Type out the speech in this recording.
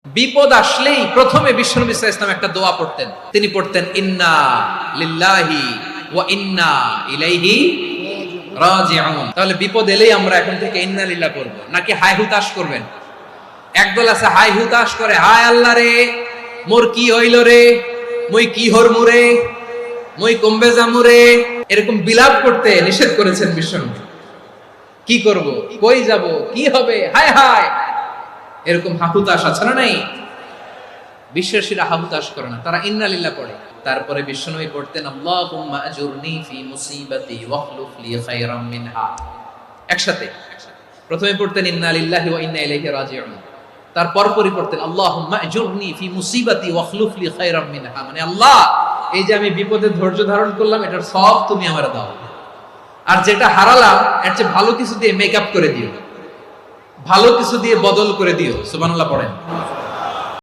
বিপদ আসলেই প্রথমে বিশ্বনবী সাল্লাল্লাহু আলাইহি ওয়াসাল্লাম একটা দোয়া পড়তেন। তিনি পড়তেন ইন্না লিল্লাহি ওয়া ইন্না ইলাইহি রাজিউন। তাহলে বিপদ এলেই আমরা এখন থেকে ইন্না লিল্লাহ পড়ব, নাকি হায় হুতাশ করবেন? একদল আছে হায় হুতাশ করে, হায় আল্লাহ রে মোর কি হইল রে, মই কি হরমু রে, মই কমবে যামু রে, এরকম বিলাপ করতে নিষেধ করেছেন বিশ্বনবী। কি করব, কই যাব, কি হবে, হায় হায়, এরকম হাহুতাশ আছে না নাই? বিশ্বাসীরা হাহুতাশ করে না, তারা ইন্না লিল্লাহ পড়ে। তারপরে বিশ্বনবী পড়তেন আল্লাহুম্মা আজুরনি ফি মুসিবাতি ওয়াখলুফ লি খায়রাম মিনহা। একসাথে প্রথমে পড়তেন ইন্না লিল্লাহি ওয়া ইন্না ইলাইহি রাজিউন, তারপর পরে পড়তেন আল্লাহুম্মা আজুরনি ফি মুসিবাতি ওয়াখলুফ লি খায়রাম মিনহা, মানে আল্লাহ এই যে আমি বিপদে ধৈর্য ধারণ করলাম এটার সব তুমি আমারে দাও, আর যেটা হারালাম এর চেয়ে ভালো কিছু দিয়ে মেকআপ করে দিও, ভালো কিছু দিয়ে বদল করে দিও। সুবহানাল্লাহ পড়েন।